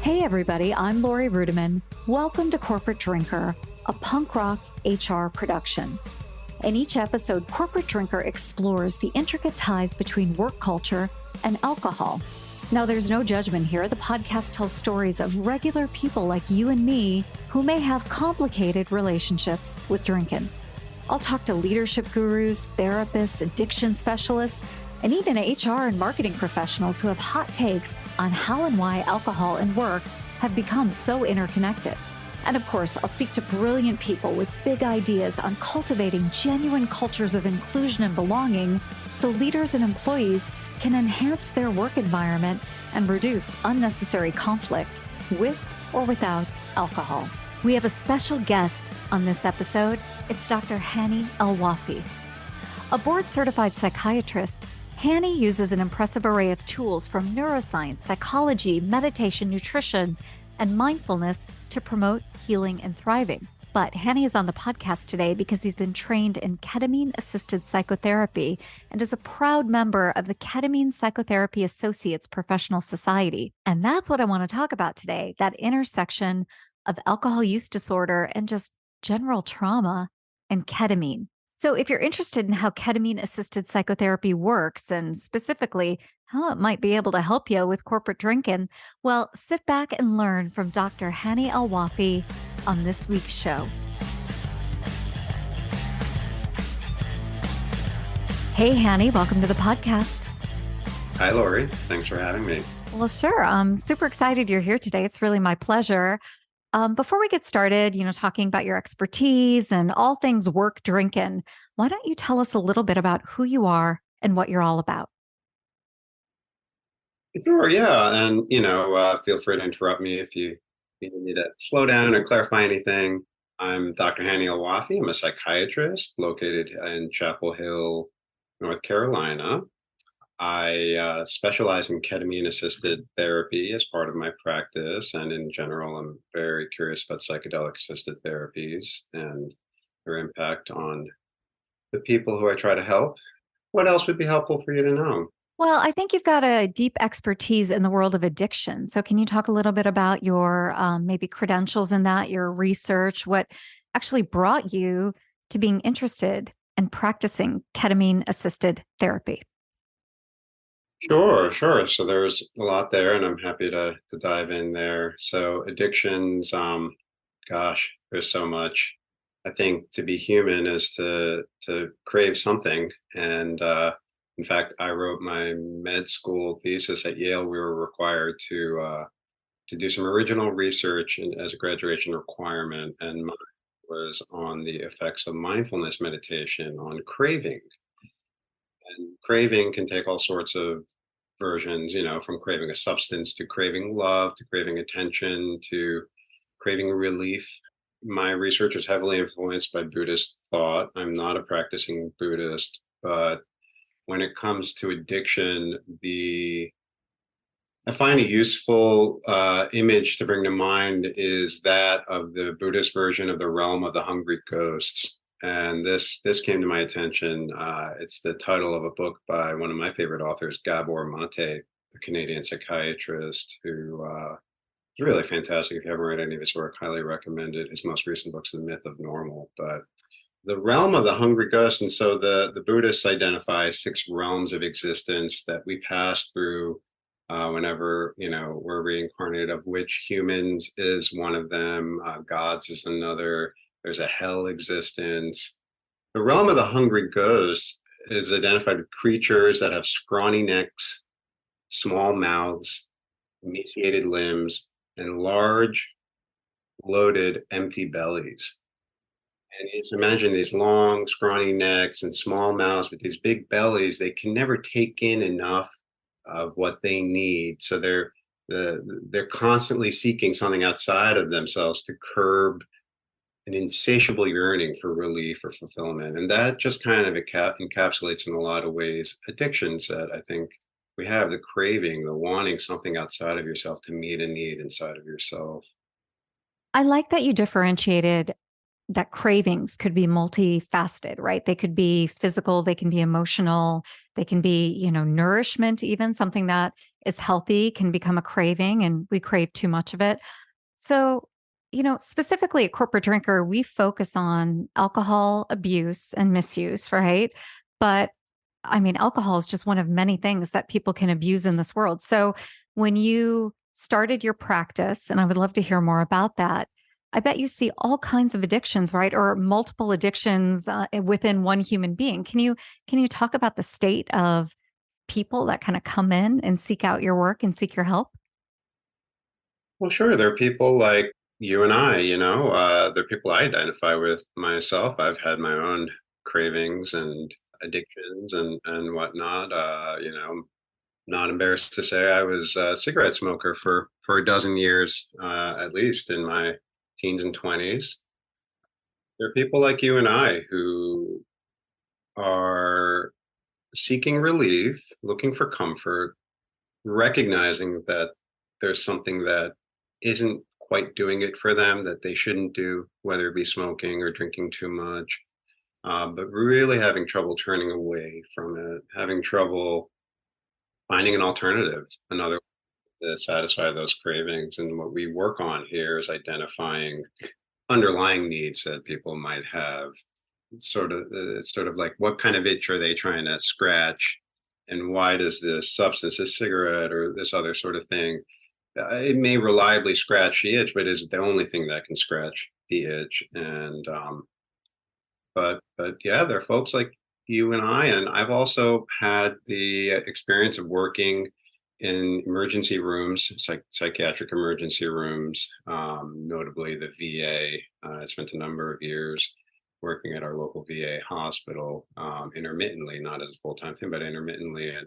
Hey everybody, I'm Laurie Rudiman. Welcome to Corporate Drinker, a punk rock HR production. In each episode, Corporate Drinker explores the intricate ties between work culture and alcohol. Now, there's no judgment here. The podcast tells stories of regular people like you and me who may have complicated relationships with drinking. I'll talk to leadership gurus, therapists, addiction specialists, and even HR and marketing professionals who have hot takes on how and why alcohol and work have become so interconnected. And of course, I'll speak to brilliant people with big ideas on cultivating genuine cultures of inclusion and belonging so leaders and employees can enhance their work environment and reduce unnecessary conflict with or without alcohol. We have a special guest on this episode. It's Dr. Hani El-wafi. A board-certified psychiatrist, Hani uses an impressive array of tools from neuroscience, psychology, meditation, nutrition, and mindfulness to promote healing and thriving. But Hani is on the podcast today because he's been trained in ketamine-assisted psychotherapy and is a proud member of the Ketamine Psychotherapy Associates Professional Society. And that's what I want to talk about today, that intersection of alcohol use disorder and just general trauma and ketamine. So if you're interested in how ketamine-assisted psychotherapy works and specifically how it might be able to help you with corporate drinking, well, sit back and learn from Dr. Hani El-wafi on this week's show. Hey, Hani, welcome to the podcast. Hi, Laurie. Thanks for having me. Well, sure. I'm super excited you're here today. It's really my pleasure. Before we get started, talking about your expertise and all things work drinking, why don't you tell us a little bit about who you are and what you're all about? Sure, yeah. And, feel free to interrupt me if you need to slow down or clarify anything. I'm Dr. Hani El-wafi. I'm a psychiatrist located in Chapel Hill, North Carolina. I specialize in ketamine-assisted therapy as part of my practice. And in general, I'm very curious about psychedelic-assisted therapies and their impact on the people who I try to help. What else would be helpful for you to know? Well, I think you've got a deep expertise in the world of addiction. So can you talk a little bit about your maybe credentials in that, your research, what actually brought you to being interested in practicing ketamine-assisted therapy? Sure. So there's a lot there, and I'm happy to dive in there. So addictions, there's so much. I think to be human is to crave something, and in fact, I wrote my med school thesis at Yale. We were required to do some original research as a graduation requirement, and mine was on the effects of mindfulness meditation on craving. And craving can take all sorts of versions, from craving a substance to craving love to craving attention to craving relief. My research is heavily influenced by Buddhist thought. I'm not a practicing Buddhist, but when it comes to addiction, I find a useful image to bring to mind is that of the Buddhist version of the realm of the hungry ghosts. And this came to my attention. It's the title of a book by one of my favorite authors, Gabor Mate, a Canadian psychiatrist who is really fantastic. If you haven't read any of his work, highly recommend it. His most recent book's The Myth of Normal. But the realm of the hungry ghost, and so the Buddhists identify 6 realms of existence that we pass through whenever we're reincarnated, of which humans is one of them, gods is another. There's a hell existence. The realm of the hungry ghost is identified with creatures that have scrawny necks, small mouths, emaciated limbs, and large, bloated, empty bellies. And you just imagine these long, scrawny necks and small mouths with these big bellies. They can never take in enough of what they need. So they're constantly seeking something outside of themselves to curb an insatiable yearning for relief or fulfillment. And that just kind of encapsulates in a lot of ways addictions that I think we have, the craving, the wanting something outside of yourself to meet a need inside of yourself. I like that you differentiated that cravings could be multifaceted, right? They could be physical, they can be emotional, they can be, nourishment, even something that is healthy can become a craving and we crave too much of it. So, specifically at Corporate Drinker, we focus on alcohol abuse and misuse, right? But I mean, alcohol is just one of many things that people can abuse in this world. So, when you started your practice, and I would love to hear more about that, I bet you see all kinds of addictions, right? Or multiple addictions within one human being. Can you talk about the state of people that kind of come in and seek out your work and seek your help? Well, sure. There are people like you and I, there are people I identify with myself. I've had my own cravings and addictions and whatnot. Not embarrassed to say I was a cigarette smoker for a dozen years, at least in my teens and 20s. There are people like you and I who are seeking relief, looking for comfort, recognizing that there's something that isn't quite doing it for them that they shouldn't do, whether it be smoking or drinking too much, but really having trouble turning away from it, having trouble finding an alternative, another way to satisfy those cravings. And what we work on here is identifying underlying needs that people might have. It's sort of like, what kind of itch are they trying to scratch, and why does this substance, this cigarette or this other sort of thing, it may reliably scratch the itch, but is it the only thing that can scratch the itch? And but yeah, there are folks like you and I've also had the experience of working in emergency rooms, psychiatric emergency rooms, notably the VA. I spent a number of years working at our local VA hospital, intermittently, not as a full time thing, but intermittently. And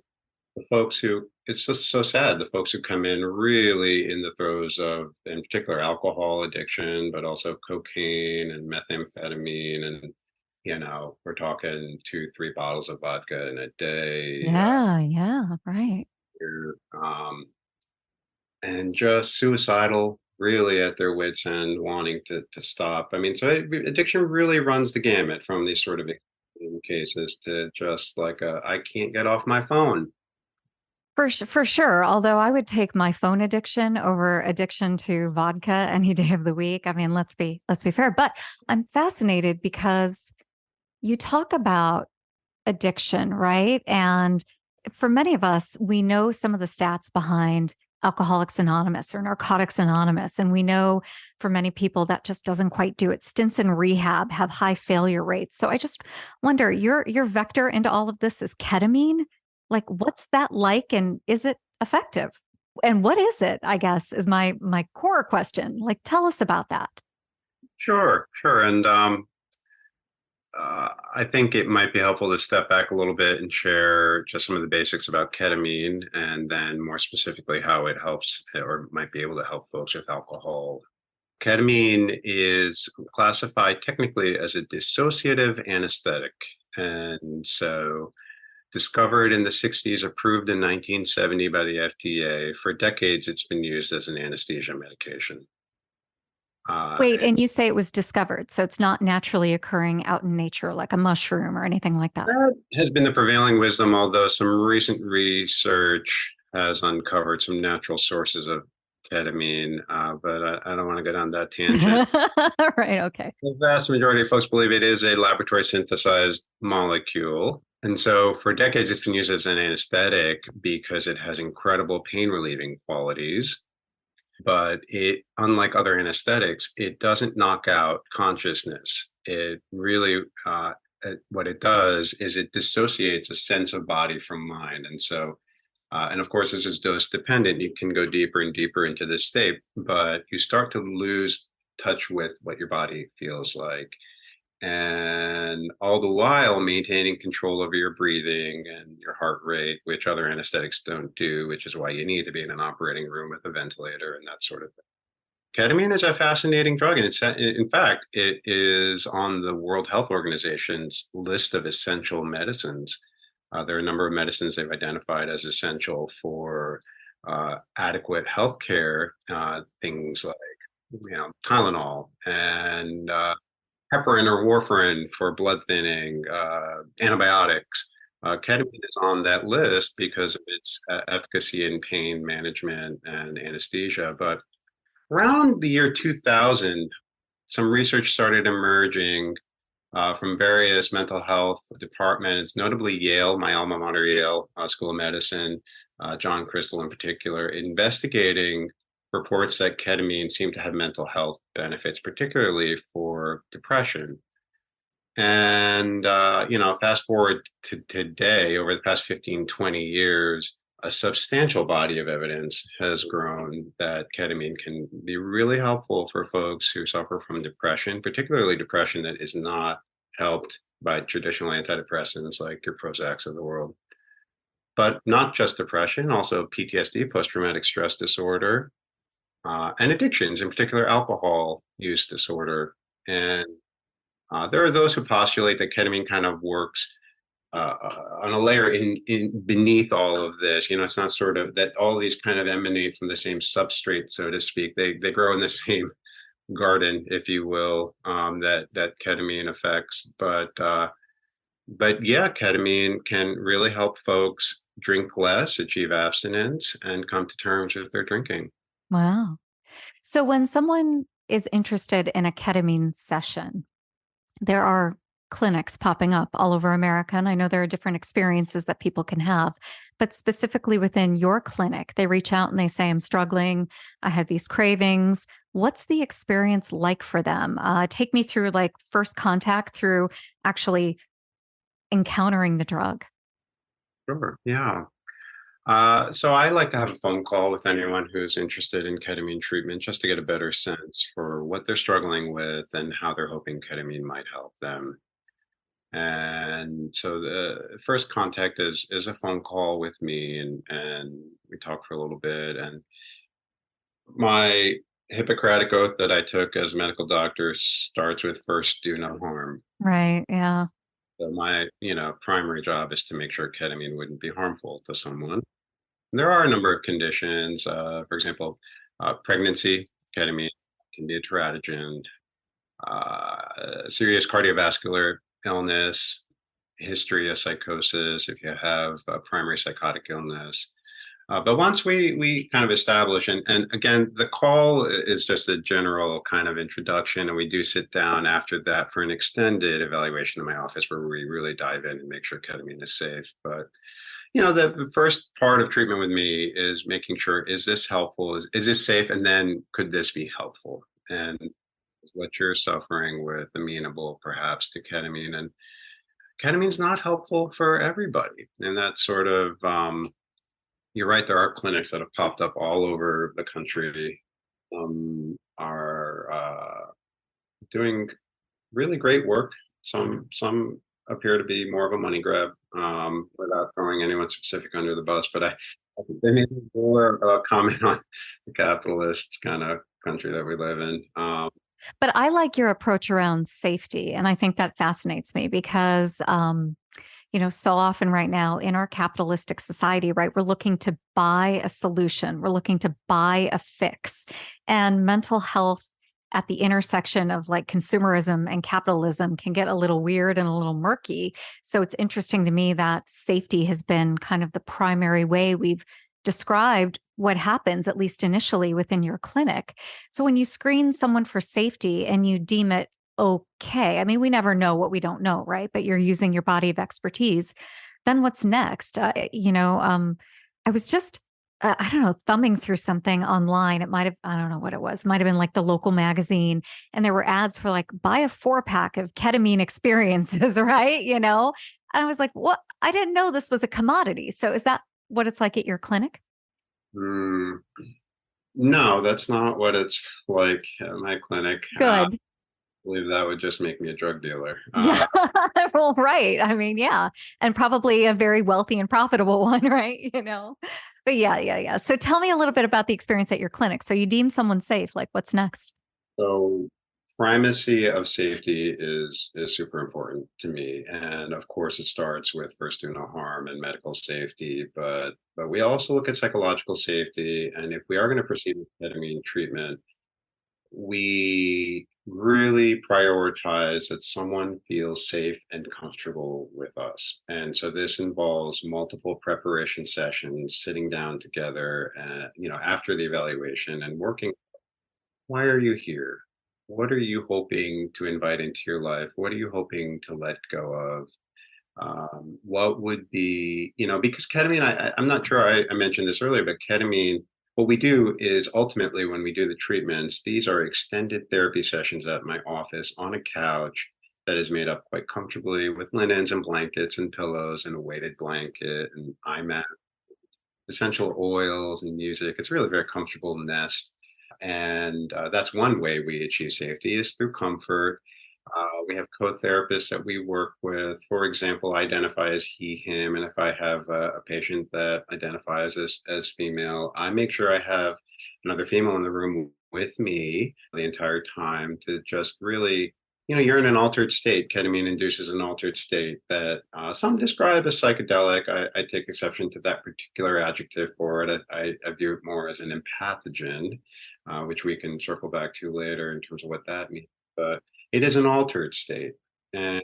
the folks who, it's just so sad, the folks who come in really in the throes of, in particular, alcohol addiction, but also cocaine and methamphetamine. And, we're talking 2, 3 bottles of vodka in a day. Yeah, yeah, right. Um, and just suicidal, really at their wits' end, wanting to stop. I mean, so addiction really runs the gamut from these sort of extreme cases to just like I can't get off my phone. For sure. Although I would take my phone addiction over addiction to vodka any day of the week. I mean, let's be fair. But I'm fascinated because you talk about addiction, right? And for many of us, we know some of the stats behind Alcoholics Anonymous or Narcotics Anonymous. And we know for many people that just doesn't quite do it. Stints in rehab have high failure rates. So I just wonder, your vector into all of this is ketamine. Like, what's that like? And is it effective? And what is it, I guess, is my core question. Like, tell us about that. Sure, sure. And I think it might be helpful to step back a little bit and share just some of the basics about ketamine, and then more specifically how it helps or might be able to help folks with alcohol. Ketamine is classified technically as a dissociative anesthetic. And so, discovered in the 60s, approved in 1970 by the FDA. For decades, it's been used as an anesthesia medication. Wait, and you say it was discovered, so it's not naturally occurring out in nature like a mushroom or anything like that. That has been the prevailing wisdom, although some recent research has uncovered some natural sources of ketamine, but I don't want to go down that tangent. Right, okay. The vast majority of folks believe it is a laboratory synthesized molecule. And so for decades, it's been used as an anesthetic because it has incredible pain relieving qualities. But unlike other anesthetics, it doesn't knock out consciousness. It really, what it does is it dissociates a sense of body from mind. And so, and of course, this is dose dependent. You can go deeper and deeper into this state, but you start to lose touch with what your body feels like. And all the while maintaining control over your breathing and your heart rate, which other anesthetics don't do, which is why you need to be in an operating room with a ventilator and that sort of thing. Ketamine is a fascinating drug, and in fact, it is on the World Health Organization's list of essential medicines. There are a number of medicines they've identified as essential for adequate health care, things like Tylenol and heparin or warfarin for blood thinning, antibiotics. Ketamine is on that list because of its efficacy in pain management and anesthesia. But around the year 2000, some research started emerging from various mental health departments, notably Yale, my alma mater, Yale School of Medicine, John Crystal in particular, investigating reports that ketamine seemed to have mental health benefits, particularly for depression. And, fast forward to today, over the past 15, 20 years, a substantial body of evidence has grown that ketamine can be really helpful for folks who suffer from depression, particularly depression that is not helped by traditional antidepressants like your Prozacs of the world. But not just depression, also PTSD, post-traumatic stress disorder, and addictions, in particular alcohol use disorder. And there are those who postulate that ketamine kind of works on a layer in beneath all of this. It's not sort of that all these kind of emanate from the same substrate, so to speak. They grow in the same garden, if you will, that ketamine affects. But yeah, ketamine can really help folks drink less, achieve abstinence, and come to terms with their drinking. Wow. So when someone is interested in a ketamine session, there are clinics popping up all over America. And I know there are different experiences that people can have. But specifically within your clinic, they reach out and they say, I'm struggling. I have these cravings. What's the experience like for them? Take me through like first contact through actually encountering the drug. Sure. Yeah. So I like to have a phone call with anyone who's interested in ketamine treatment just to get a better sense for what they're struggling with and how they're hoping ketamine might help them. And so the first contact is a phone call with me, and we talk for a little bit. And my Hippocratic oath that I took as a medical doctor starts with first do no harm. Right. Yeah. So my primary job is to make sure ketamine wouldn't be harmful to someone. There are a number of conditions. For example, pregnancy, ketamine can be a teratogen, serious cardiovascular illness, history of psychosis, if you have a primary psychotic illness. But once we kind of establish, and again, the call is just a general kind of introduction, and we do sit down after that for an extended evaluation in my office where we really dive in and make sure ketamine is safe. But the first part of treatment with me is making sure, is this helpful? Is this safe? And then could this be helpful? And is what you're suffering with amenable perhaps to ketamine? And ketamine's not helpful for everybody. And that's sort of, you're right, there are clinics that have popped up all over the country, are doing really great work. Some appear to be more of a money grab, without throwing anyone specific under the bus. But I think they need more comment on the capitalist kind of country that we live in. But I like your approach around safety. And I think that fascinates me because, so often right now in our capitalistic society, right, we're looking to buy a solution, we're looking to buy a fix. And mental health at the intersection of like consumerism and capitalism can get a little weird and a little murky. So it's interesting to me that safety has been kind of the primary way we've described what happens, at least initially within your clinic. So when you screen someone for safety and you deem it okay, I mean, we never know what we don't know, right? But you're using your body of expertise. Then what's next? I was just, I don't know, thumbing through something online. It might have, I don't know what it was, might have been like the local magazine. And there were ads for like, buy a 4-pack of ketamine experiences, right? And I was like, what? I didn't know this was a commodity. So is that what it's like at your clinic? Mm, no, that's not what it's like at my clinic. I Good. believe that would just make me a drug dealer. Yeah. Well, right. I mean, yeah. And probably a very wealthy and profitable one, right? But yeah, yeah, yeah. So tell me a little bit about the experience at your clinic. So you deem someone safe. Like, what's next? So primacy of safety is super important to me, and of course it starts with first do no harm and medical safety, but we also look at psychological safety. And if we are going to proceed with ketamine treatment, we really prioritize that someone feels safe and comfortable with us. And so this involves multiple preparation sessions, sitting down together, after the evaluation and working. Why are you here? What are you hoping to invite into your life? What are you hoping to let go of? What would be, because ketamine, I'm not sure I mentioned this earlier, but ketamine, what we do is ultimately when we do the treatments, these are extended therapy sessions at my office on a couch that is made up quite comfortably with linens and blankets and pillows and a weighted blanket and eye mat, essential oils and music. It's really a very comfortable nest. And that's one way we achieve safety is through comfort. We have co-therapists that we work with. For example, I identify as he, him, and if I have a patient that identifies as female, I make sure I have another female in the room with me the entire time to just really, you're in an altered state. Ketamine induces an altered state that some describe as psychedelic. I take exception to that particular adjective for it. I view it more as an empathogen, which we can circle back to later in terms of what that means. But it is an altered state, and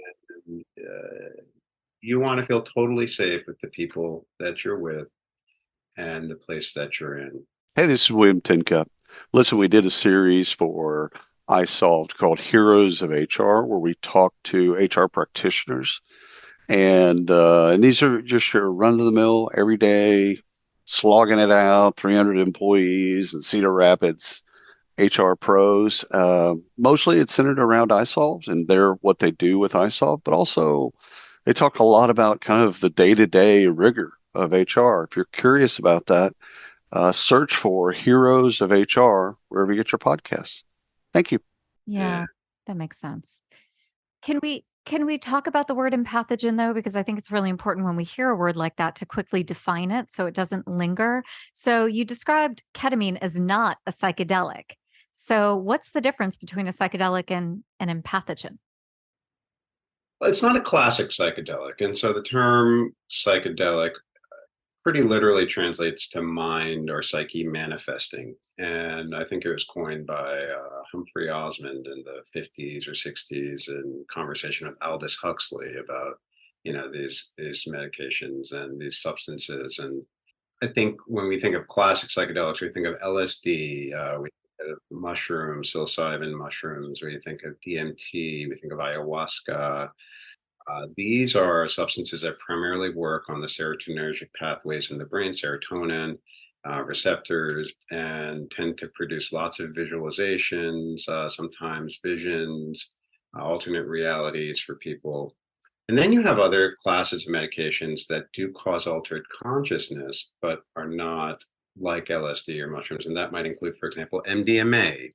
you want to feel totally safe with the people that you're with and the place that you're in. Hey, this is William Tincup. Listen, we did a series for iSolved called Heroes of HR, where we talk to HR practitioners. And these are just your run-of-the-mill, everyday, slogging it out, 300 employees in Cedar Rapids, HR pros. Mostly it's centered around iSolved and what they do with iSolved, but also they talk a lot about kind of the day-to-day rigor of HR. If you're curious about that, search for Heroes of HR wherever you get your podcasts. Thank you. Yeah, that makes sense. Can we talk about the word empathogen though? Because I think it's really important when we hear a word like that to quickly define it so it doesn't linger. So you described ketamine as not a psychedelic. So what's the difference between a psychedelic and an empathogen? Well, it's not a classic psychedelic. And so the term psychedelic pretty literally translates to mind or psyche manifesting. And I think it was coined by Humphrey Osmond in the 50s or 60s in conversation with Aldous Huxley about, these medications and these substances. And I think when we think of classic psychedelics, we think of LSD, we think of mushrooms, psilocybin mushrooms, we think of DMT, we think of ayahuasca. These are substances that primarily work on the serotonergic pathways in the brain, serotonin receptors, and tend to produce lots of visualizations, sometimes visions, alternate realities for people. And then you have other classes of medications that do cause altered consciousness, but are not like LSD or mushrooms. And that might include, for example, MDMA,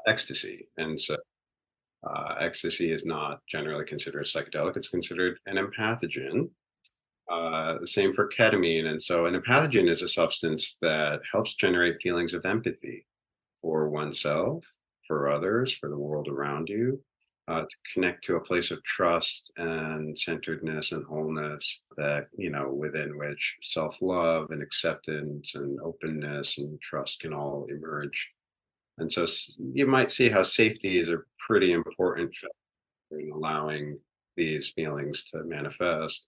ecstasy. And so ecstasy is not generally considered a psychedelic, it's considered an empathogen. The same for ketamine. And so an empathogen is a substance that helps generate feelings of empathy for oneself, for others, for the world around you, to connect to a place of trust and centeredness and wholeness that, within which self-love and acceptance and openness and trust can all emerge. And so you might see how safety is a pretty important factor in allowing these feelings to manifest.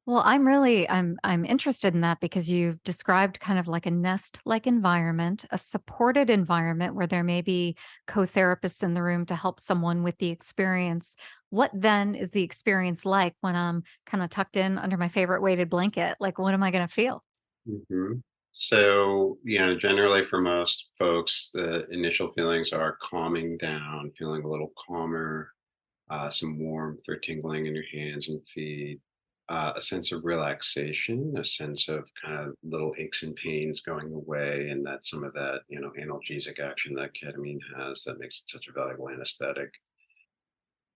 Well, I'm interested in that because you've described kind of like a nest-like environment, a supported environment where there may be co-therapists in the room to help someone with the experience. What then is the experience like when I'm kind of tucked in under my favorite weighted blanket? Like, what am I going to feel? Mhm. So, generally for most folks, the initial feelings are calming down, feeling a little calmer, some warmth or tingling in your hands and feet, a sense of relaxation, a sense of kind of little aches and pains going away, and that some of that, analgesic action that ketamine has that makes it such a valuable anesthetic.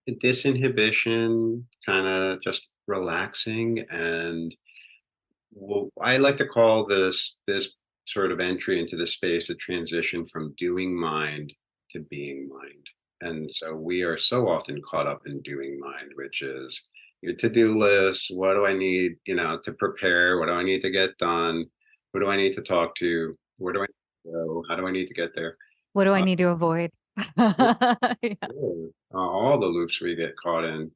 Disinhibition, kind of just relaxing, and well, I like to call this sort of entry into the space a transition from doing mind to being mind. And so we are so often caught up in doing mind, which is your to-do list. What do I need, to prepare? What do I need to get done? Who do I need to talk to? Where do I need to go? How do I need to get there? What do I Uh, need to avoid? Yeah. all the loops we get caught in.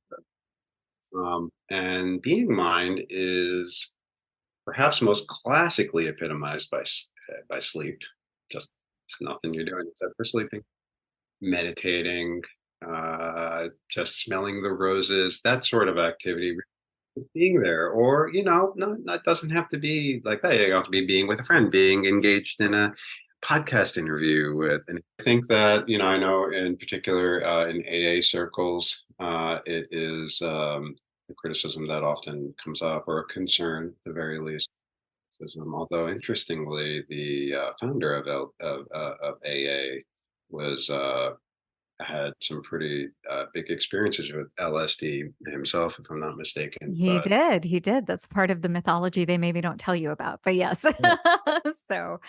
And being mind is perhaps most classically epitomized by sleep. Just it's nothing you're doing except for sleeping, meditating, just smelling the roses, that sort of activity, being there. Or, no, that doesn't have to be like that. You have to be being with a friend, being engaged in a podcast interview with. And I think that, I know in particular in AA circles, it is a criticism that often comes up, or a concern at the very least. Although interestingly, the founder of AA was had some pretty big experiences with LSD himself, if I'm not mistaken. He But did. He did. That's part of the mythology they maybe don't tell you about. But yes. So,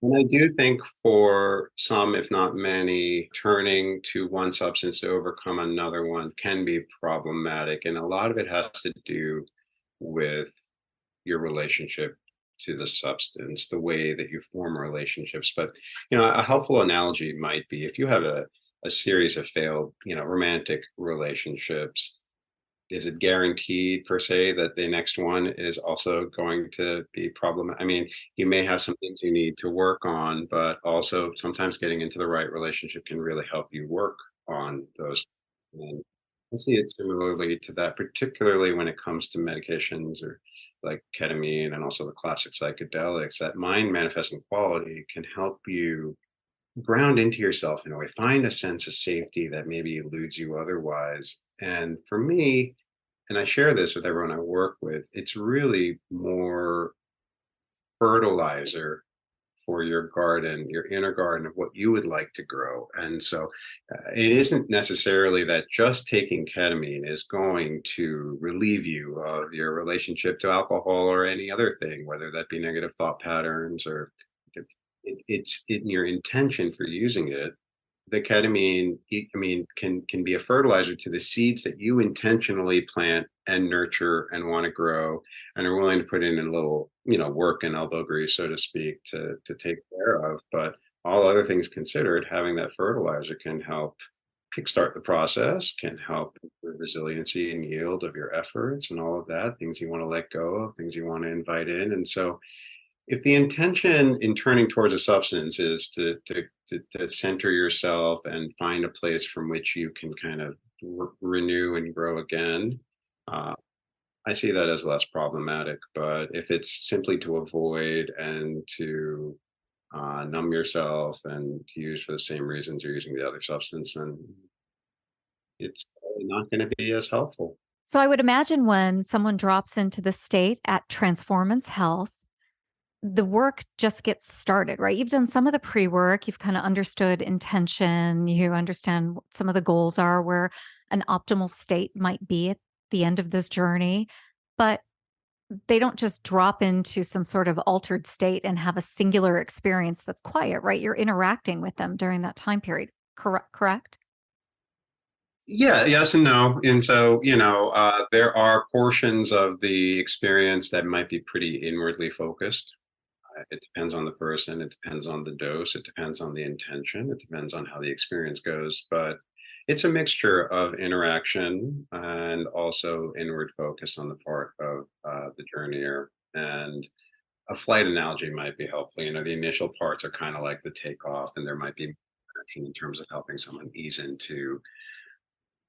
and I do think for some, if not many, turning to one substance to overcome another one can be problematic, and a lot of it has to do with your relationship to the substance, the way that you form relationships. But a helpful analogy might be if you have a series of failed, romantic relationships, is it guaranteed per se that the next one is also going to be problematic? I mean, you may have some things you need to work on, but also sometimes getting into the right relationship can really help you work on those. And I see it similarly to that, particularly when it comes to medications or like ketamine and also the classic psychedelics. That mind manifesting quality can help you ground into yourself in a way, find a sense of safety that maybe eludes you otherwise. And for me, and I share this with everyone I work with, it's really more fertilizer for your garden, your inner garden of what you would like to grow. And so it isn't necessarily that just taking ketamine is going to relieve you of your relationship to alcohol or any other thing, whether that be negative thought patterns or it's in your intention for using it. The ketamine, I mean, can be a fertilizer to the seeds that you intentionally plant and nurture and want to grow, and are willing to put in a little, work and elbow grease, so to speak, to take care of. But all other things considered, having that fertilizer can help kickstart the process, can help improve resiliency and yield of your efforts and all of that. Things you want to let go of, things you want to invite in, and so if the intention in turning towards a substance is to center yourself and find a place from which you can kind of renew and grow again, uh, I see that as less problematic. But if it's simply to avoid and to numb yourself and to use for the same reasons you're using the other substance, then it's probably not going to be as helpful. so I would imagine when someone drops into the state at Transformance Health, the work just gets started, right? You've done some of the pre-work, you've kind of understood intention, you understand what some of the goals are, where an optimal state might be at the end of this journey, but they don't just drop into some sort of altered state and have a singular experience that's quiet, right? You're interacting with them during that time period. Correct? Yeah, yes and no. And so, there are portions of the experience that might be pretty inwardly focused. It depends on the person, it depends on the dose, it depends on the intention, it depends on how the experience goes. But it's a mixture of interaction and also inward focus on the part of the journeyer. And a flight analogy might be helpful. The initial parts are kind of like the takeoff, and there might be action in terms of helping someone ease into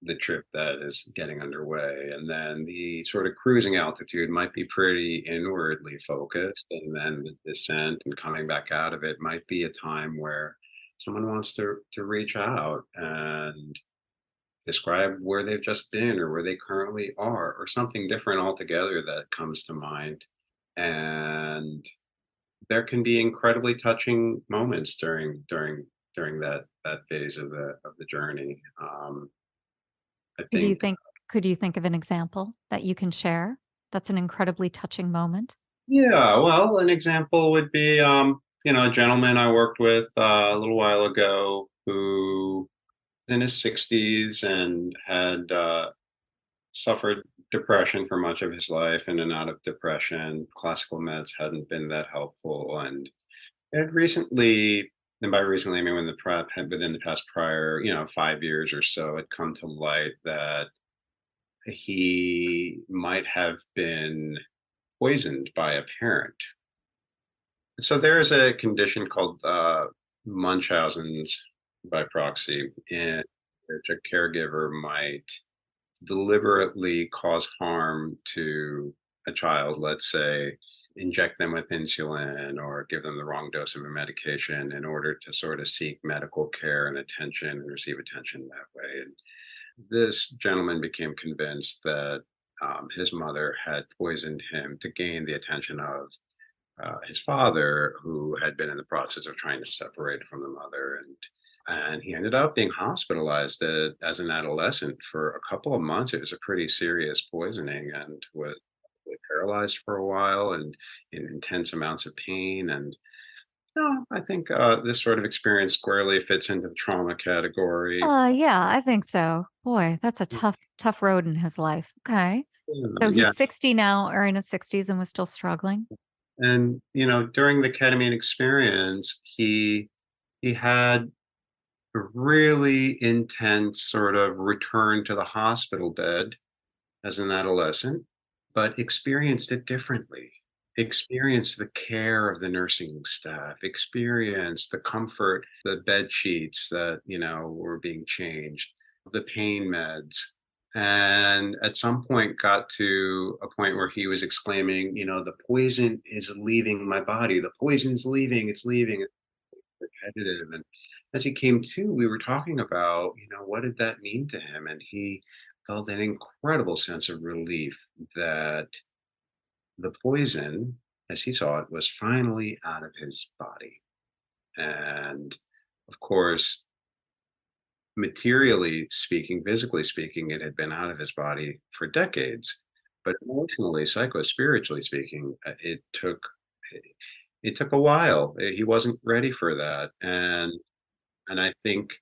the trip that is getting underway. And then the sort of cruising altitude might be pretty inwardly focused. And then the descent and coming back out of it might be a time where someone wants to reach out and describe where they've just been or where they currently are, or something different altogether that comes to mind. And there can be incredibly touching moments during that phase of the journey. I Could you think. think could you think of an example that you can share? That's an incredibly touching moment. Yeah, well, an example would be, a gentleman I worked with a little while ago who was in his 60s and had suffered depression for much of his life, in and out of depression. Classical meds hadn't been that helpful, and had recently And by recently, I mean when the prep had within the past prior, 5 years or so, it come to light that he might have been poisoned by a parent. So there's a condition called Munchausen's by proxy, in which a caregiver might deliberately cause harm to a child, let's say, inject them with insulin or give them the wrong dose of a medication in order to sort of seek medical care and attention and receive attention that way. And this gentleman became convinced that his mother had poisoned him to gain the attention of his father, who had been in the process of trying to separate from the mother, and he ended up being hospitalized as an adolescent for a couple of months. It was a pretty serious poisoning, and was paralyzed for a while and in intense amounts of pain. And I think this sort of experience squarely fits into the trauma category. Yeah, I think so. Boy, that's a tough road in his life. Okay. So Yeah, he's 60 now or in his 60s and was still struggling? and during the ketamine experience, he had a really intense sort of return to the hospital bed as an adolescent, but experienced it differently. Experienced the care of the nursing staff, experienced the comfort, the bed sheets that, were being changed, the pain meds. And at some point got to a point where he was exclaiming, the poison is leaving my body. The poison's leaving, it's leaving, it's repetitive. And as he came to, we were talking about, what did that mean to him? And he felt an incredible sense of relief that the poison, as he saw it, was finally out of his body. And of course, materially speaking, physically speaking, it had been out of his body for decades. But emotionally, psycho-spiritually speaking, it took a while. He wasn't ready for that. And I think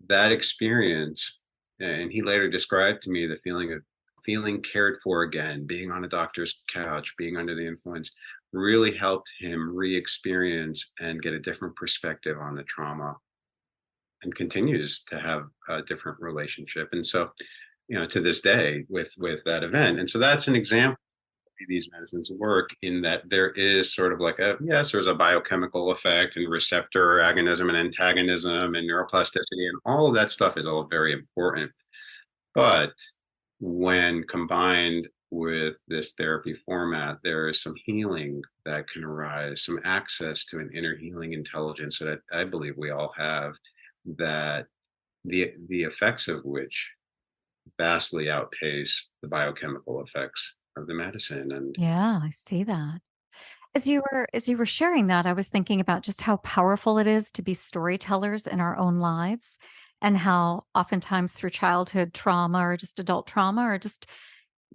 that experience, and he later described to me the feeling of feeling cared for again, being on a doctor's couch, being under the influence, really helped him re-experience and get a different perspective on the trauma, and continues to have a different relationship. And so, to this day with that event. And so that's an example of how these medicines work, in that there is sort of like yes, there's a biochemical effect and receptor agonism and antagonism and neuroplasticity, and all of that stuff is all very important. But when combined with this therapy format, there is some healing that can arise, some access to an inner healing intelligence that I believe we all have, that the effects of which vastly outpace the biochemical effects of the medicine. And Yeah, I see that. As you were sharing that, I was thinking about just how powerful it is to be storytellers in our own lives, and how oftentimes through childhood trauma or just adult trauma or just,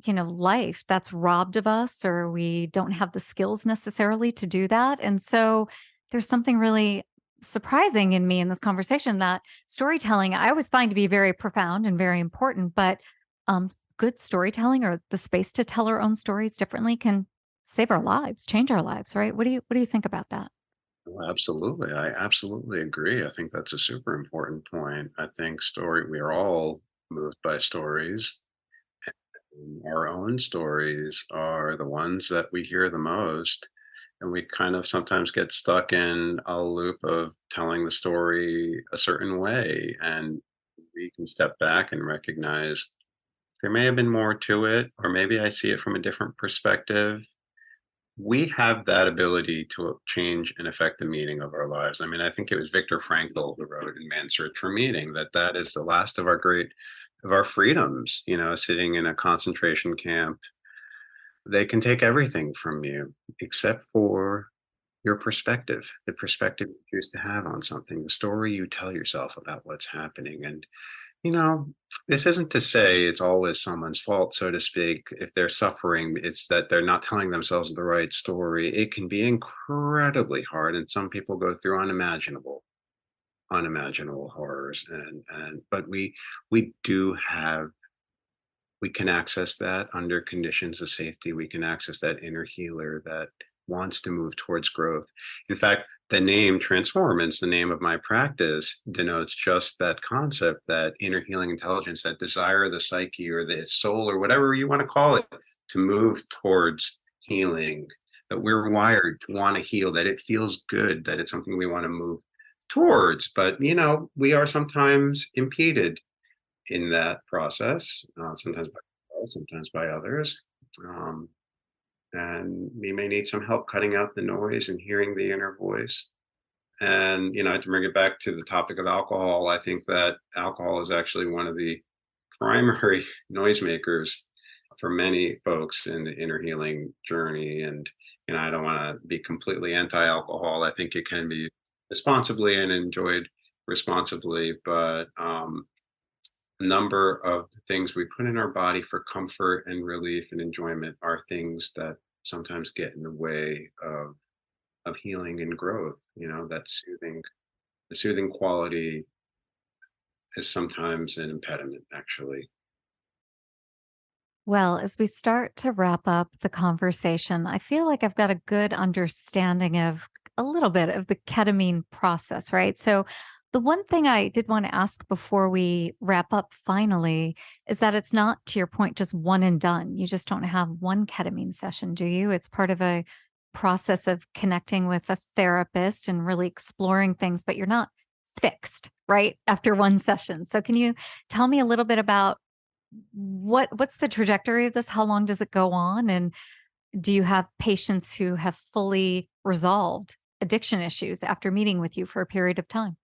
life that's robbed of us, or we don't have the skills necessarily to do that. And so there's something really surprising in me in this conversation that storytelling I always find to be very profound and very important, but um good storytelling or the space to tell our own stories differently can save our lives, change our lives, right? What do you think about that? well, absolutely, I absolutely agree. I think that's a super important point. I think we are all moved by stories. Our own stories are the ones that we hear the most, and we kind of sometimes get stuck in a loop of telling the story a certain way. And we can step back and recognize there may have been more to it, or maybe I see it from a different perspective. We have that ability to change and affect the meaning of our lives. I mean, I think it was Viktor Frankl who wrote in Man's Search for Meaning that that is the last of our freedoms. Sitting in a concentration camp, they can take everything from you except for your perspective, the perspective you choose to have on something, the story you tell yourself about what's happening. And you know, this isn't to say it's always someone's fault, so to speak. If they're suffering, it's that they're not telling themselves the right story. It can be incredibly hard, and some people go through unimaginable horrors. And but we do have we can access that under conditions of safety. We can access that inner healer that wants to move towards growth. In fact, the name Transformance, the name of my practice, denotes just that concept, that inner healing intelligence, that desire of the psyche or the soul or whatever you want to call it, to move towards healing, that we're wired to want to heal, that it feels good, that it's something we want to move towards. But, we are sometimes impeded in that process, sometimes by ourselves, sometimes by others. And we may need some help cutting out the noise and hearing the inner voice. And, to bring it back to the topic of alcohol, I think that alcohol is actually one of the primary noisemakers for many folks in the inner healing journey. And, I don't want to be completely anti-alcohol. I think it can be responsibly and enjoyed responsibly, but a number of the things we put in our body for comfort and relief and enjoyment are things that sometimes get in the way of healing and growth. That the soothing quality is sometimes an impediment, actually. Well, as we start to wrap up the conversation, I feel like I've got a good understanding of a little bit of the ketamine process, right? So, the one thing I did want to ask before we wrap up finally is that it's not, to your point, just one and done. You just don't have one ketamine session, do you? It's part of a process of connecting with a therapist and really exploring things, but you're not fixed, right? After one session. So, can you tell me a little bit about what's the trajectory of this? How long does it go on? And do you have patients who have fully resolved addiction issues after meeting with you for a period of time?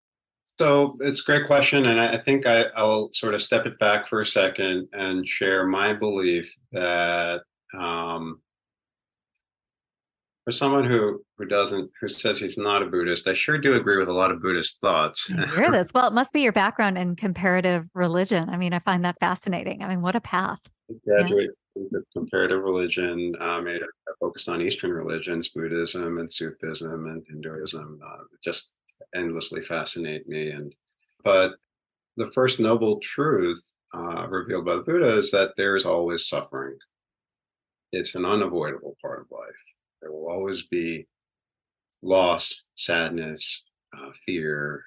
So it's a great question. And I think I'll sort of step it back for a second and share my belief that for someone who says he's not a Buddhist, I sure do agree with a lot of Buddhist thoughts. I hear this. Well, it must be your background in comparative religion. I mean, I find that fascinating. I mean, what a path. Yeah. Graduate with comparative religion. I focused on Eastern religions, Buddhism and Sufism and Hinduism. Just endlessly fascinate me. But the first noble truth revealed by the Buddha is that there is always suffering. It's an unavoidable part of life. There will always be loss, sadness, fear,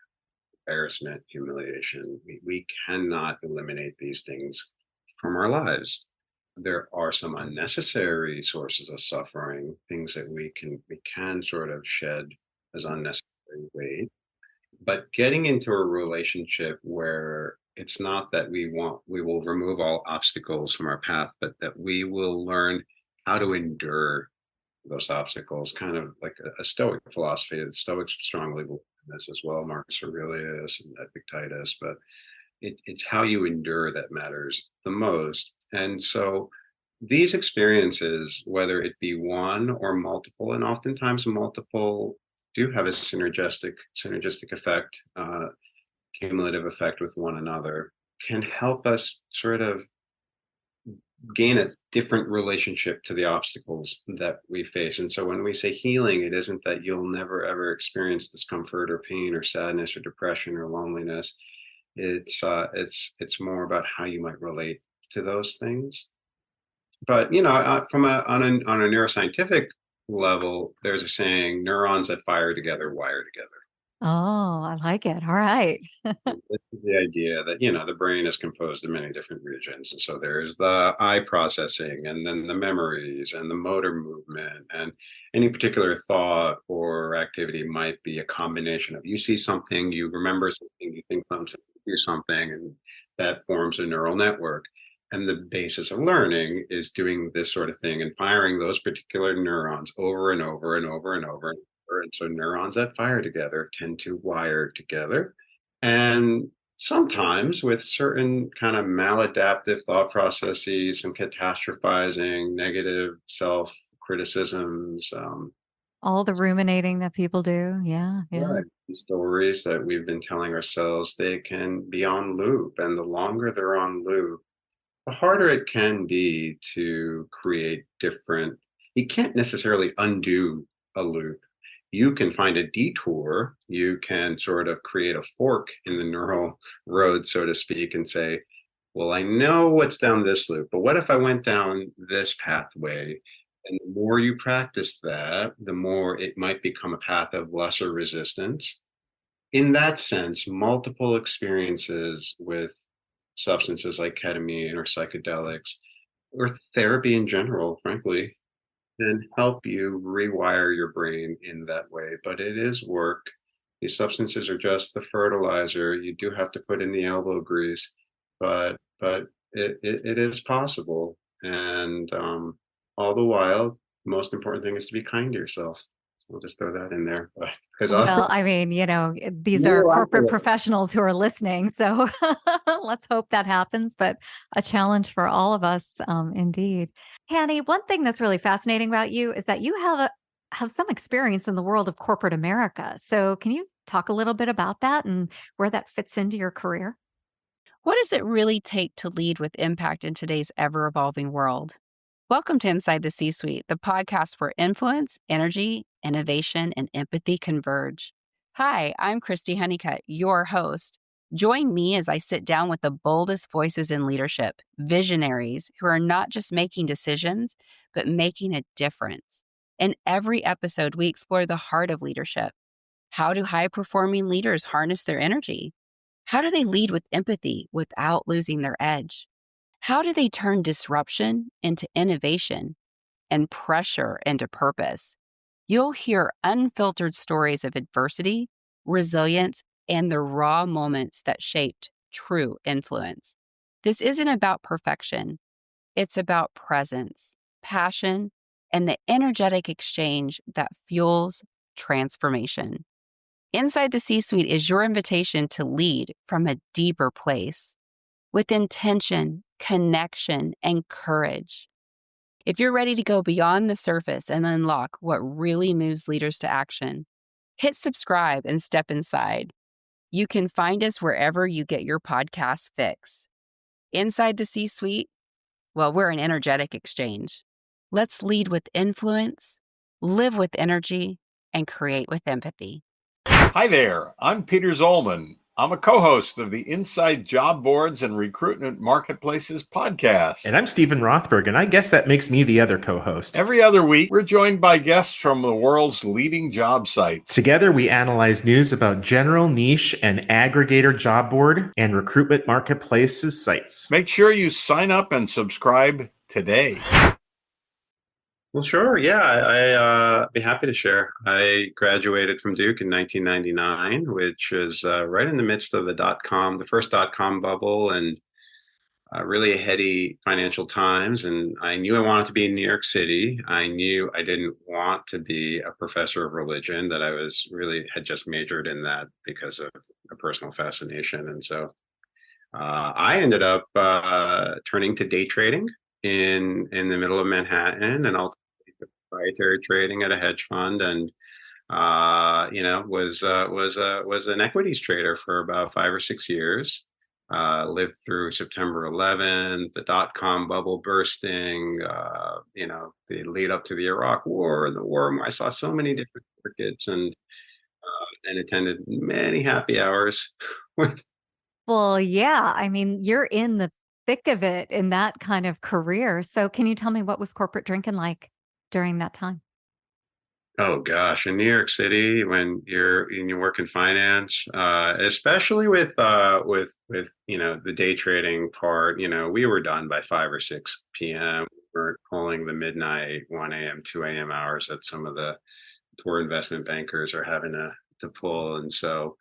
embarrassment, humiliation. We cannot eliminate these things from our lives. There are some unnecessary sources of suffering, things that we can sort of shed as unnecessary weight. But getting into a relationship where it's not that we will remove all obstacles from our path, but that we will learn how to endure those obstacles, kind of like a Stoic philosophy. The Stoics strongly believe in this as well, Marcus Aurelius and Epictetus, but it's how you endure that matters the most. And so these experiences, whether it be one or multiple, and oftentimes multiple do have a synergistic effect, cumulative effect with one another, can help us sort of gain a different relationship to the obstacles that we face. And so when we say healing, it isn't that you'll never ever experience discomfort or pain or sadness or depression or loneliness. It's more about how you might relate to those things. But on a neuroscientific level, there's a saying: neurons that fire together wire together. Oh, I like it. All right. This is the idea that the brain is composed of many different regions, and so there's the eye processing, and then the memories, and the motor movement, and any particular thought or activity might be a combination of you see something, you remember something, you think something, you do something, and that forms a neural network. And the basis of learning is doing this sort of thing and firing those particular neurons over and over and over and over and over. And so neurons that fire together tend to wire together. And sometimes with certain kind of maladaptive thought processes, some catastrophizing, negative self criticisms, All the ruminating that people do. Yeah. Yeah. right, stories that we've been telling ourselves, they can be on loop. And the longer they're on loop, the harder it can be to create different. You can't necessarily undo a loop. You can find a detour. You can sort of create a fork in the neural road, so to speak, and say, well, I know what's down this loop, but what if I went down this pathway? And the more you practice that, the more it might become a path of lesser resistance. In that sense, multiple experiences with substances like ketamine or psychedelics or therapy in general, frankly, can help you rewire your brain in that way. But it is work. These substances are just the fertilizer. You do have to put in the elbow grease, but it is possible. And all the while, the most important thing is to be kind to yourself. We'll just throw that in there, because Well, I mean, these are corporate professionals who are listening. So let's hope that happens, but a challenge for all of us, indeed. Hani, one thing that's really fascinating about you is that you have some experience in the world of corporate America. So can you talk a little bit about that and where that fits into your career? What does it really take to lead with impact in today's ever evolving world? Welcome to Inside the C-Suite, the podcast where influence, energy, innovation, and empathy converge. Hi, I'm Christy Honeycutt, your host. Join me as I sit down with the boldest voices in leadership, visionaries who are not just making decisions, but making a difference. In every episode, we explore the heart of leadership. How do high-performing leaders harness their energy? How do they lead with empathy without losing their edge? How do they turn disruption into innovation and pressure into purpose? You'll hear unfiltered stories of adversity, resilience, and the raw moments that shaped true influence. This isn't about perfection. It's about presence, passion, and the energetic exchange that fuels transformation. Inside the C-Suite is your invitation to lead from a deeper place with intention, connection, and courage. If you're ready to go beyond the surface and unlock what really moves leaders to action, hit subscribe and step inside. You can find us wherever you get your podcast fix. Inside the C-Suite, well, we're an energetic exchange. Let's lead with influence, live with energy, and create with empathy. Hi there, I'm Peter Zollman. I'm a co-host of the Inside Job Boards and Recruitment Marketplaces podcast. And I'm Stephen Rothberg, and I guess that makes me the other co-host. Every other week, we're joined by guests from the world's leading job sites. Together, we analyze news about general, niche, and aggregator job board and recruitment marketplaces sites. Make sure you sign up and subscribe today. Well, sure. Yeah, I'd be happy to share. I graduated from Duke in 1999, which is right in the midst of the first dot-com bubble, and really heady financial times. And I knew I wanted to be in New York City. I knew I didn't want to be a professor of religion, that I had just majored in that because of a personal fascination. And so I ended up turning to day trading in the middle of Manhattan, and proprietary trading at a hedge fund, and was an equities trader for about 5 or 6 years. Lived through September 11th, the dot-com bubble bursting, the lead up to the Iraq War, and the war. I saw so many different markets, and attended many happy hours with. Well, yeah. I mean, you're in the thick of it in that kind of career. So can you tell me what was corporate drinking like during that time? Oh gosh, in New York City, when you work in finance, especially with the day trading part, we were done by 5 or 6 p.m. We were pulling the midnight, 1 a.m., 2 a.m. hours that some of the poor investment bankers are having to pull, and so.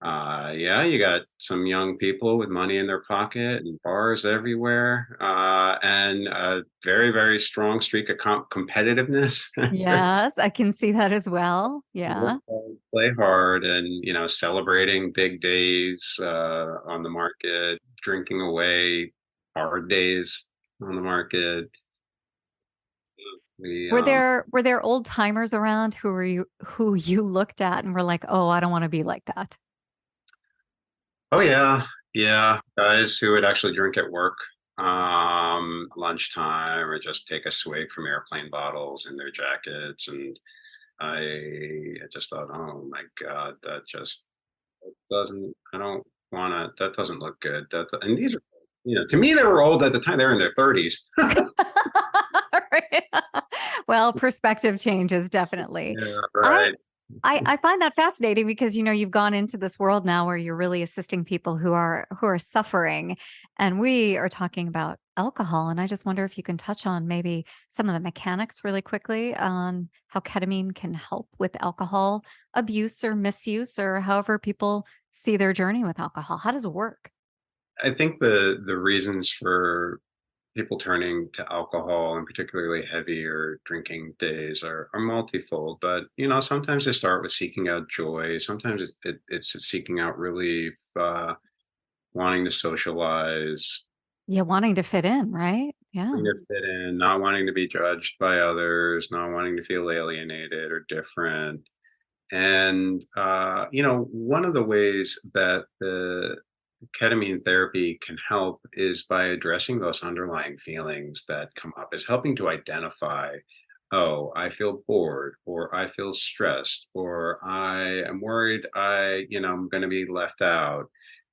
You got some young people with money in their pocket and bars everywhere, and a very, very strong streak of competitiveness. Yes, I can see that as well. Yeah. Play hard, and celebrating big days on the market, drinking away hard days on the market. Were there old timers around who you looked at and were like, oh, I don't want to be like that? Oh yeah, guys who would actually drink at work, lunchtime, or just take a swig from airplane bottles in their jackets, and I just thought, oh my God, that doesn't. I don't want to. That doesn't look good. And these are, to me, they were old at the time. They're in their 30s. Right. Well, perspective changes definitely. Yeah, I right. I find that fascinating because you've gone into this world now where you're really assisting people who are suffering, and we are talking about alcohol. And I just wonder if you can touch on maybe some of the mechanics really quickly on how ketamine can help with alcohol abuse or misuse, or however people see their journey with alcohol. How does it work? I think the reasons for people turning to alcohol and particularly heavier drinking days are multifold, but sometimes they start with seeking out joy. Sometimes it's seeking out relief, wanting to socialize, Yeah, wanting to fit in, right? Yeah. wanting to fit in, not wanting to be judged by others, not wanting to feel alienated or different. And one of the ways that the ketamine therapy can help is by addressing those underlying feelings that come up, is helping to identify, oh, I feel bored, or I feel stressed, or I am worried I'm going to be left out.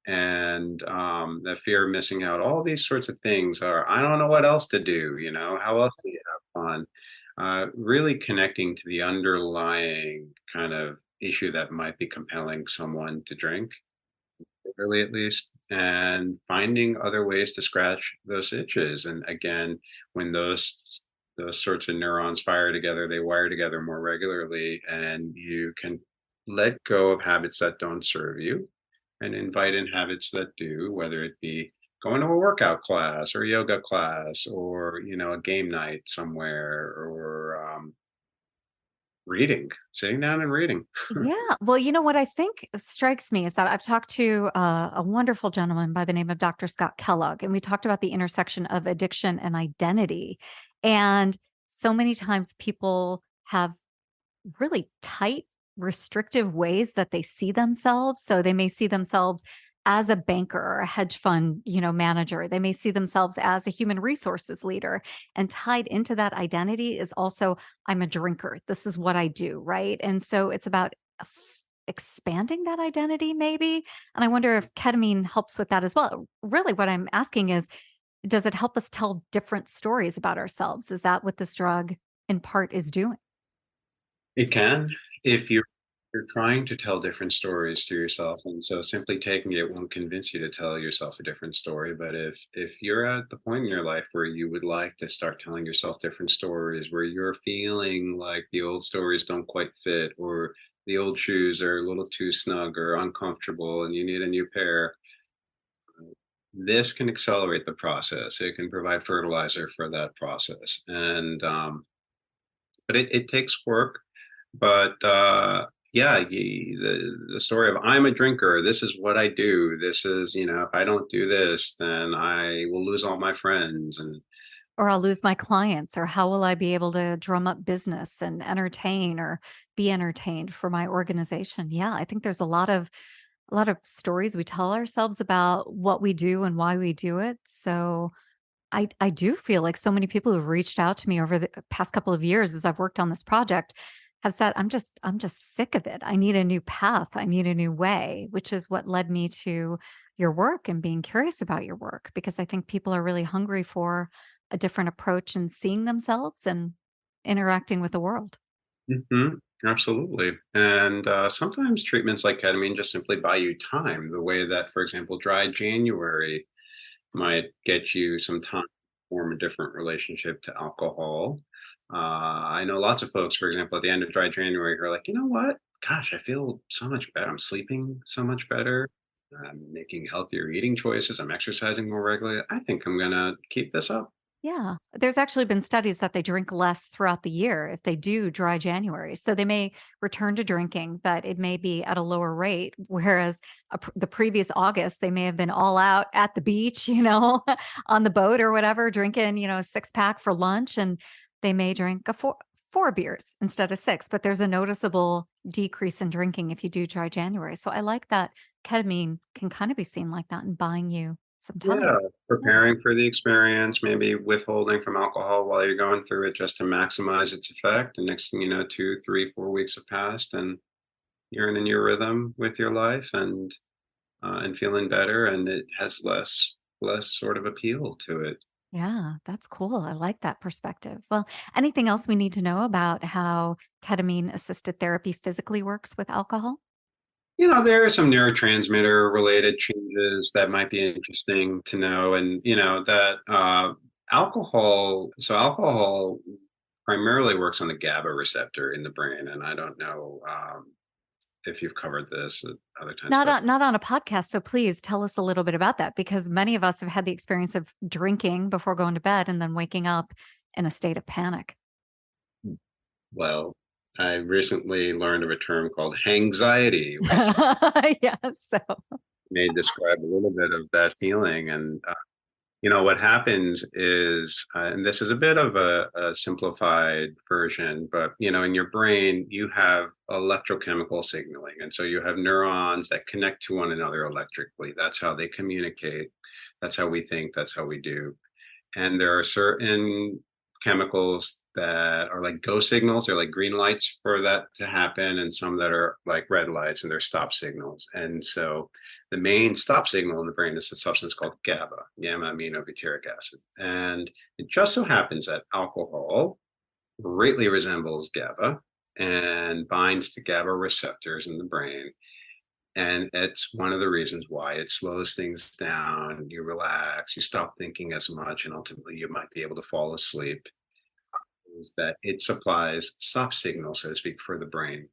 And the fear of missing out, all these sorts of things are, I don't know what else to do, how else do you have fun? Really connecting to the underlying kind of issue that might be compelling someone to drink, early at least, and finding other ways to scratch those itches. And again, when those sorts of neurons fire together, they wire together more regularly, and you can let go of habits that don't serve you and invite in habits that do, whether it be going to a workout class or yoga class, or a game night somewhere, or reading, sitting down and reading. Yeah. Well, what I think strikes me is that I've talked to a wonderful gentleman by the name of Dr. Scott Kellogg, and we talked about the intersection of addiction and identity. And so many times people have really tight, restrictive ways that they see themselves. So they may see themselves as a banker or a hedge fund, manager. They may see themselves as a human resources leader. And tied into that identity is also, I'm a drinker. This is what I do, right? And so it's about expanding that identity, maybe. And I wonder if ketamine helps with that as well. Really, what I'm asking is, does it help us tell different stories about ourselves? Is that what this drug in part is doing? It can, if you're trying to tell different stories to yourself, and so simply taking it won't convince you to tell yourself a different story. But if you're at the point in your life where you would like to start telling yourself different stories, where you're feeling like the old stories don't quite fit, or the old shoes are a little too snug or uncomfortable, and you need a new pair, this can accelerate the process. It can provide fertilizer for that process, and but it takes work. But yeah, the story of I'm a drinker. This is what I do. This is, if I don't do this, then I will lose all my friends. And Or I'll lose my clients, or how will I be able to drum up business and entertain or be entertained for my organization? Yeah, I think there's a lot of stories we tell ourselves about what we do and why we do it. So I do feel like so many people who've reached out to me over the past couple of years as I've worked on this project have said, I'm just sick of it. I need a new path. I need a new way, which is what led me to your work and being curious about your work, because I think people are really hungry for a different approach and seeing themselves and interacting with the world. absolutely. And sometimes treatments like ketamine just simply buy you time, the way that, for example, dry January might get you some time to form a different relationship to alcohol. I know lots of folks, for example, at the end of dry January, who are like, you know what? Gosh, I feel so much better. I'm sleeping so much better. I'm making healthier eating choices. I'm exercising more regularly. I think I'm going to keep this up. Yeah. There's actually been studies that they drink less throughout the year if they do dry January. So they may return to drinking, but it may be at a lower rate. Whereas the previous August, they may have been all out at the beach, on the boat or whatever, drinking, a six pack for lunch. And they may drink four beers instead of six. But there's a noticeable decrease in drinking if you do dry January. So I like that ketamine can kind of be seen like that and buying you some time. Yeah, Yeah. preparing for the experience, maybe withholding from alcohol while you're going through it just to maximize its effect. And next thing you know, 2, 3, 4 weeks have passed, and you're in a new rhythm with your life, and feeling better, and it has less sort of appeal to it. Yeah, that's cool. I like that perspective. Well, anything else we need to know about how ketamine assisted therapy physically works with alcohol? There are some neurotransmitter related changes that might be interesting to know. And, that alcohol primarily works on the GABA receptor in the brain. And I don't know if you've covered this at other times, but Not on a podcast, so please tell us a little bit about that because many of us have had the experience of drinking before going to bed and then waking up in a state of panic. well, I recently learned of a term called hangxiety, which Yeah, so may describe a little bit of that feeling. And what happens is, and this is a bit of a simplified version, but in your brain you have electrochemical signaling, and so you have neurons that connect to one another electrically. That's how they communicate. That's how we think. That's how we do. And there are certain chemicals that are like go signals. They're like green lights for that to happen, and some that are like red lights, and they're stop signals. And so the main stop signal in the brain is a substance called GABA, gamma aminobutyric acid. And it just so happens that alcohol greatly resembles GABA and binds to GABA receptors in the brain. And it's one of the reasons why it slows things down. You relax, you stop thinking as much, and ultimately you might be able to fall asleep. Is that it supplies soft signals, so to speak, for the brain.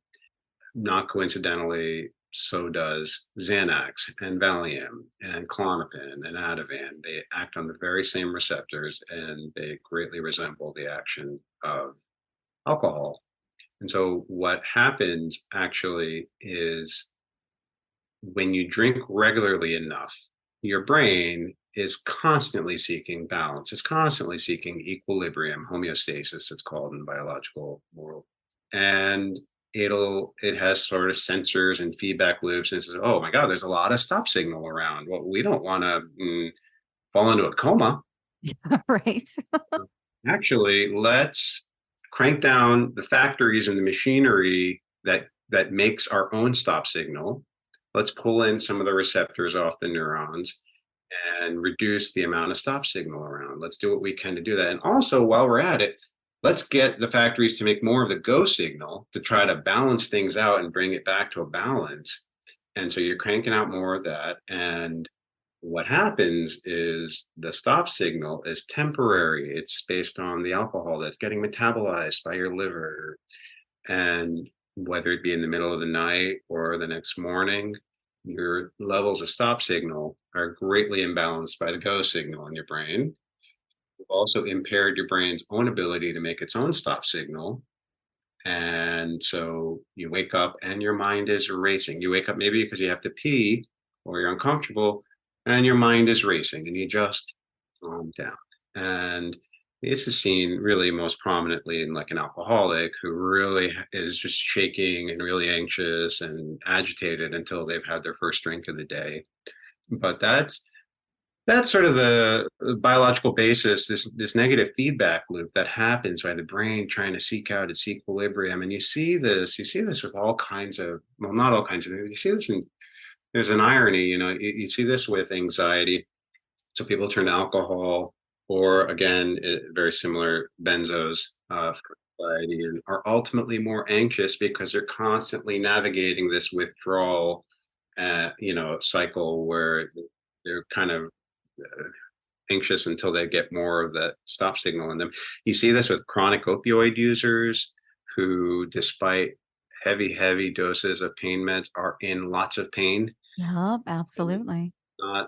Not coincidentally, so does Xanax and Valium and Klonopin and Ativan. They act on the very same receptors, and they greatly resemble the action of alcohol. And so what happens actually is when you drink regularly enough, your brain is constantly seeking balance. It's constantly seeking equilibrium, homeostasis, it's called in biological world. And it has sort of sensors and feedback loops, and it says, oh my God, there's a lot of stop signal around. Well, we don't want to fall into a coma. right. Actually, let's crank down the factories and the machinery that makes our own stop signal. Let's pull in some of the receptors off the neurons and reduce the amount of stop signal around. Let's do what we can to do that. And also, while we're at it, let's get the factories to make more of the go signal to try to balance things out and bring it back to a balance. And so you're cranking out more of that. And what happens is the stop signal is temporary. It's based on the alcohol that's getting metabolized by your liver. And whether it be in the middle of the night or the next morning, your levels of stop signal are greatly imbalanced by the go signal in your brain. You've also impaired your brain's own ability to make its own stop signal. And so you wake up and your mind is racing. You wake up maybe because you have to pee or you're uncomfortable and your mind is racing and you just calm down. And this is seen really most prominently in like an alcoholic who really is just shaking and really anxious and agitated until they've had their first drink of the day. But that's sort of the biological basis, this negative feedback loop that happens by the brain trying to seek out its equilibrium. And you see this with all kinds of, well, not all kinds of things. You see this in, there's an irony, you see this with anxiety. So people turn to alcohol or again, very similar benzos for anxiety and are ultimately more anxious because they're constantly navigating this withdrawal, cycle where they're kind of anxious until they get more of that stop signal in them. You see this with chronic opioid users who, despite heavy doses of pain meds, are in lots of pain. Yep, absolutely.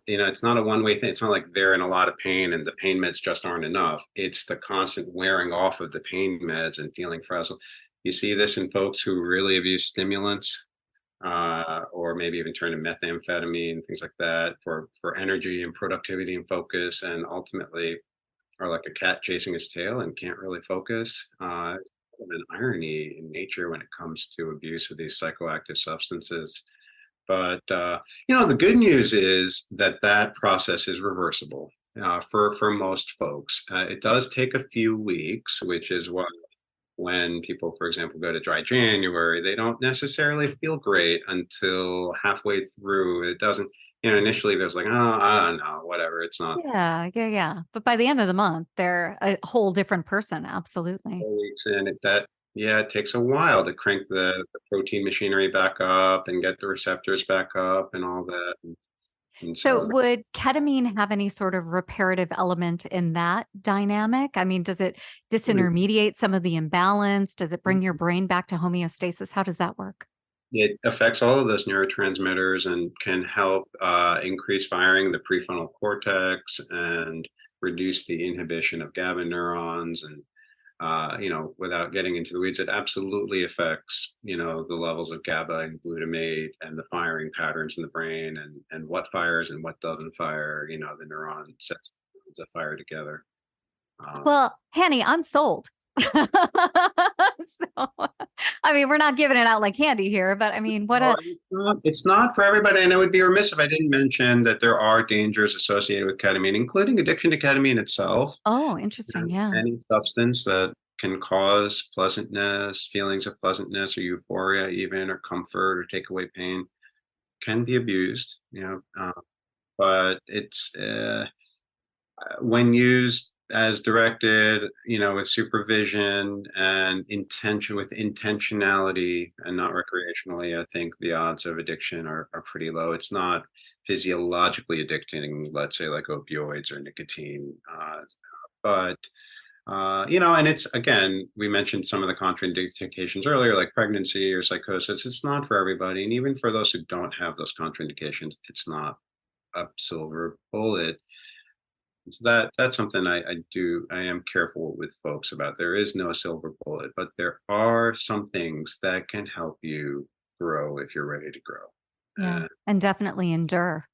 It's not a one-way thing. It's not like they're in a lot of pain and the pain meds just aren't enough. It's the constant wearing off of the pain meds and feeling frazzled. You see this in folks who really abuse stimulants, or maybe even turn to methamphetamine, things like that for energy and productivity and focus, and ultimately are like a cat chasing its tail and can't really focus. An irony in nature when it comes to abuse of these psychoactive substances. But the good news is that process is reversible for most folks. It does take a few weeks, which is why when people, for example, go to dry January, they don't necessarily feel great until halfway through. It doesn't, initially there's like, oh, I don't know, whatever. It's not Yeah. But by the end of the month, they're a whole different person. Absolutely. 4 weeks in. It takes a while to crank the protein machinery back up and get the receptors back up and all that. And So so would ketamine have any sort of reparative element in that dynamic? I mean, does it disintermediate some of the imbalance? Does it bring your brain back to homeostasis? How does that work? it affects all of those neurotransmitters and can help increase firing of the prefrontal cortex and reduce the inhibition of GABA neurons. And without getting into the weeds, it absolutely affects, the levels of GABA and glutamate and the firing patterns in the brain and what fires and what doesn't fire, the neuron sets that fire together. Well, Hani, I'm sold. So, I mean, we're not giving it out like candy here, but I mean, It's not for everybody. And I would be remiss if I didn't mention that there are dangers associated with ketamine, including addiction to ketamine itself. Oh, interesting. Yeah. Any substance that can cause pleasantness, feelings of pleasantness or euphoria, even, or comfort, or take away pain, can be abused. But it's when used as directed, with supervision and with intentionality and not recreationally, I think the odds of addiction are pretty low. It's not physiologically addicting, let's say like opioids or nicotine, but and it's, again, we mentioned some of the contraindications earlier, like pregnancy or psychosis. It's not for everybody. And even for those who don't have those contraindications, it's not a silver bullet. So that's something I am careful with folks about. There is no silver bullet, but there are some things that can help you grow if you're ready to grow. Yeah. And definitely endure,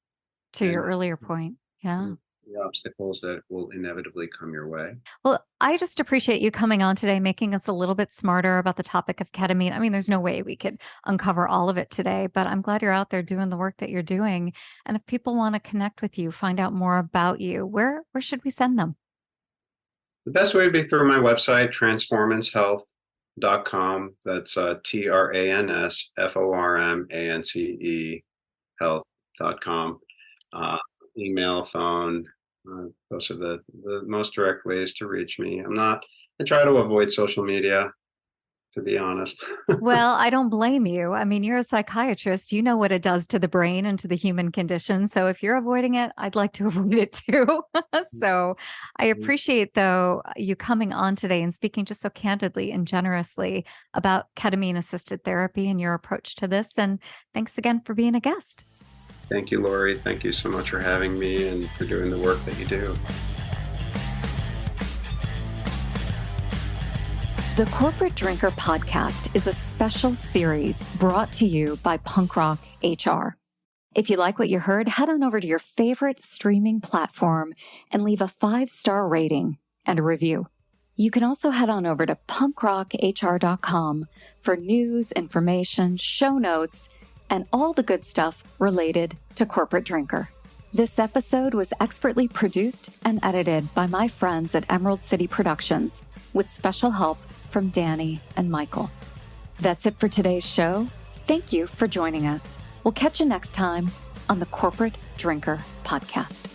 to your earlier point. Yeah. The obstacles that will inevitably come your way. Well, I just appreciate you coming on today, making us a little bit smarter about the topic of ketamine. I mean, there's no way we could uncover all of it today, but I'm glad you're out there doing the work that you're doing. And if people want to connect with you, find out more about you, where should we send them? The best way would be through my website, transformancehealth.com. That's TRANSFORMANCE health.com. Email, phone, those are the most direct ways to reach me. I try to avoid social media, to be honest. Well, I don't blame you. I mean, you're a psychiatrist. You know what it does to the brain and to the human condition. So if you're avoiding it, I'd like to avoid it too. So I appreciate, though, you coming on today and speaking just so candidly and generously about ketamine-assisted therapy and your approach to this. And thanks again for being a guest. Thank you, Laurie. Thank you so much for having me and for doing the work that you do. The Corporate Drinker Podcast is a special series brought to you by Punk Rock HR. If you like what you heard, head on over to your favorite streaming platform and leave a 5-star rating and a review. You can also head on over to punkrochr.com for news, information, show notes, and all the good stuff related to Corporate Drinker. This episode was expertly produced and edited by my friends at Emerald City Productions, with special help from Danny and Michael. That's it for today's show. Thank you for joining us. We'll catch you next time on the Corporate Drinker Podcast.